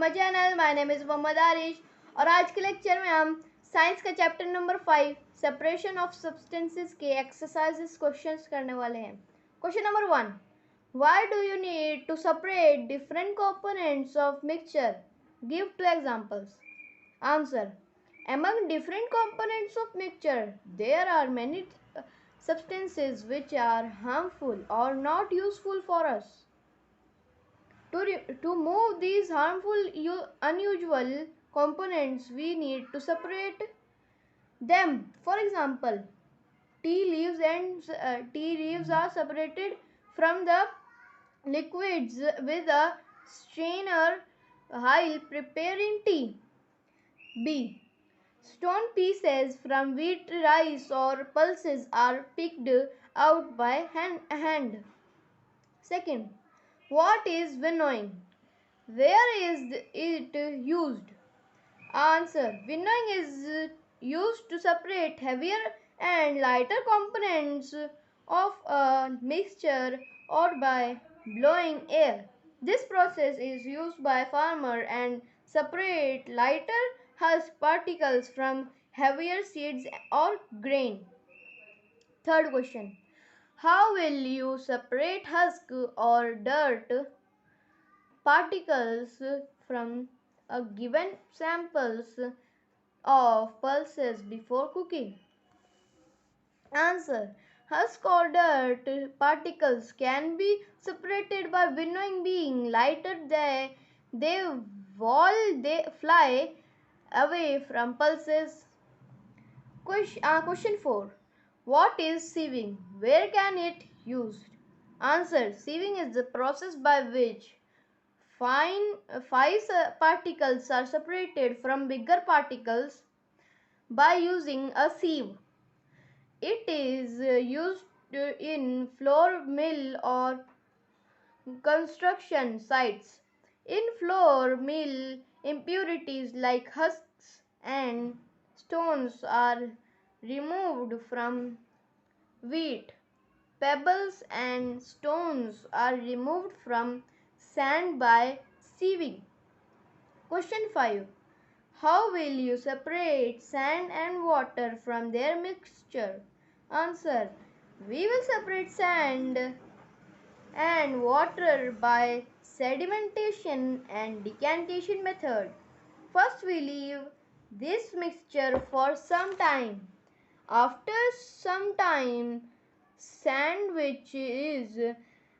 My channel. My name is Mohammad Arish और आज के लेक्चर में हम साइंस का chapter number 5 separation of substances के एक्सरसाइजेस क्वेश्चंस करने वाले हैं। Question number 1, why do you need to separate different components of mixture? Give 2 examples. Answer, among different components of mixture there are many substances which are harmful or not useful for us. To move these harmful unusual components, we need to separate them. For example, tea leaves are separated from the liquids with a strainer while preparing tea. B. Stone pieces from wheat, rice or pulses are picked out by hand. Second, what is winnowing? Where is it used? Answer, winnowing is used to separate heavier and lighter components of a mixture or by blowing air. This process is used by farmers and separate lighter husk particles from heavier seeds or grain. Third question, how will you separate husk or dirt particles from a given samples of pulses before cooking? Answer, husk or dirt particles can be separated by winnowing. Being lighter they fly away from pulses. Question 4, what is sieving? Where can it used? Answer, sieving is the process by which fine particles are separated from bigger particles by using a sieve. It is used in flour mill or construction sites. In flour mill, impurities like husks and stones are removed from wheat. Pebbles and stones are removed from sand by sieving. Question 5, how will you separate sand and water from their mixture? Answer, we will separate sand and water by sedimentation and decantation method. First we leave this mixture for some time. After some time, sand which is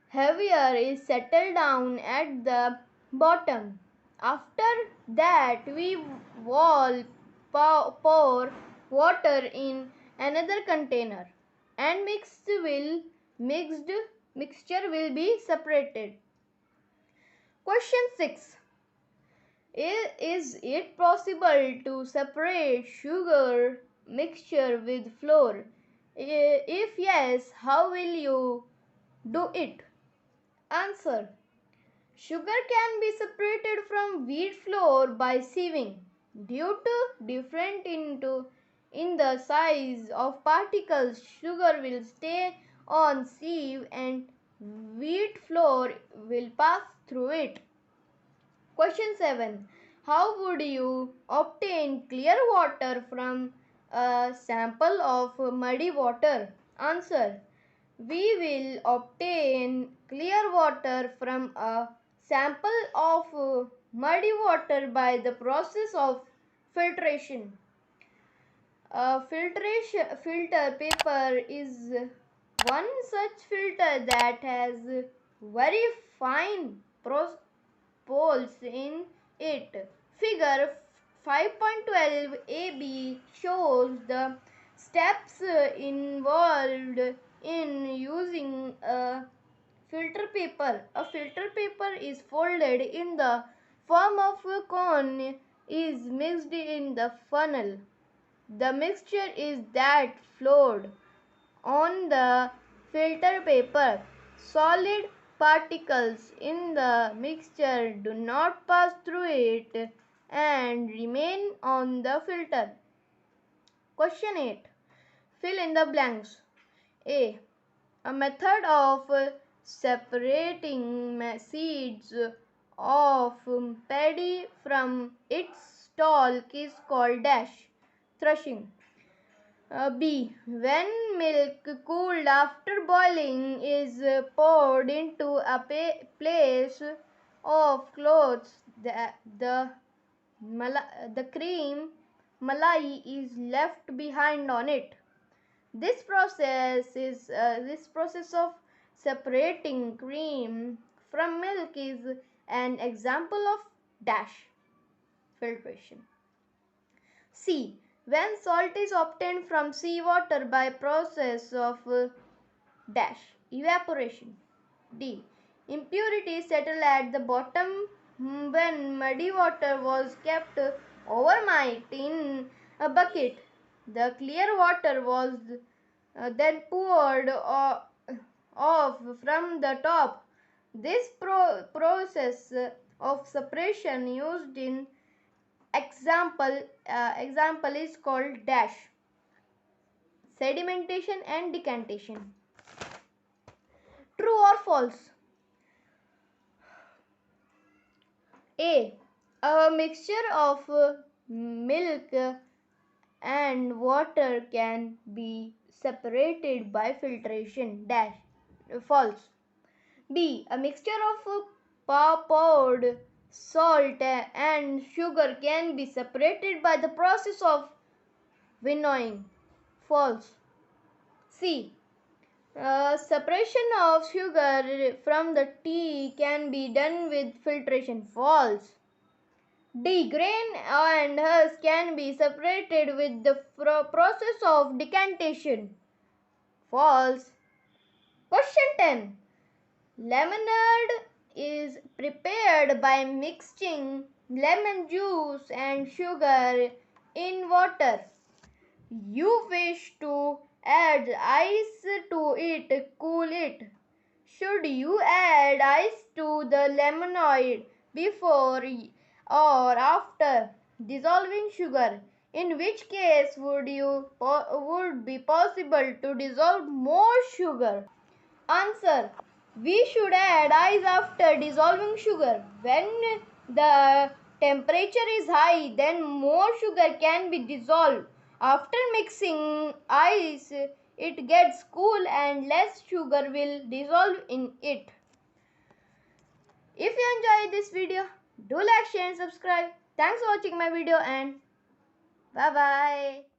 heavier is settled down at the bottom. After that we pour water in another container and mixture will be separated. Question 6, is it possible to separate sugar mixture with flour? If yes, how will you do it? Answer, sugar can be separated from wheat flour by sieving. Due to different in the size of particles, sugar will stay on sieve and wheat flour will pass through it. Question 7, how would you obtain clear water from a sample of muddy water? Answer, we will obtain clear water from a sample of muddy water by the process of filtration. A filter paper is one such filter that has very fine poles in it. Figure 5.12 AB shows the steps involved in using a filter paper. A filter paper is folded in the form of a cone is mixed in the funnel. The mixture is that flowed on the filter paper. Solid particles in the mixture do not pass through it and remain on the filter. Question 8, fill in the blanks. A method of separating seeds of paddy from its stalk is called dash threshing. B. When milk cooled after boiling is poured into a place of cloth, the cream malai is left behind on it. This process of separating cream from milk is an example of dash filtration. C. When salt is obtained from seawater by process of dash evaporation. D. Impurities settle at the bottom when muddy water was kept overnight in a bucket. The clear water was then poured off from the top. This process of separation used in example is called dash sedimentation and decantation. True or false? A. A mixture of milk and water can be separated by filtration. Dash false. B. A mixture of powdered salt and sugar can be separated by the process of winnowing. False. C. Separation of sugar from the tea can be done with filtration. False. D. Grain and husk can be separated with the process of decantation. False. Question 10. Lemonade is prepared by mixing lemon juice and sugar in water. You wish to add ice to it, cool it. Should you add ice to the lemonade before or after dissolving sugar? In which case would be possible to dissolve more sugar? Answer. We should add ice after dissolving sugar. When the temperature is high, then more sugar can be dissolved. After mixing ice, it gets cool and less sugar will dissolve in it. If you enjoyed this video, do like, share and subscribe. Thanks for watching my video and bye bye.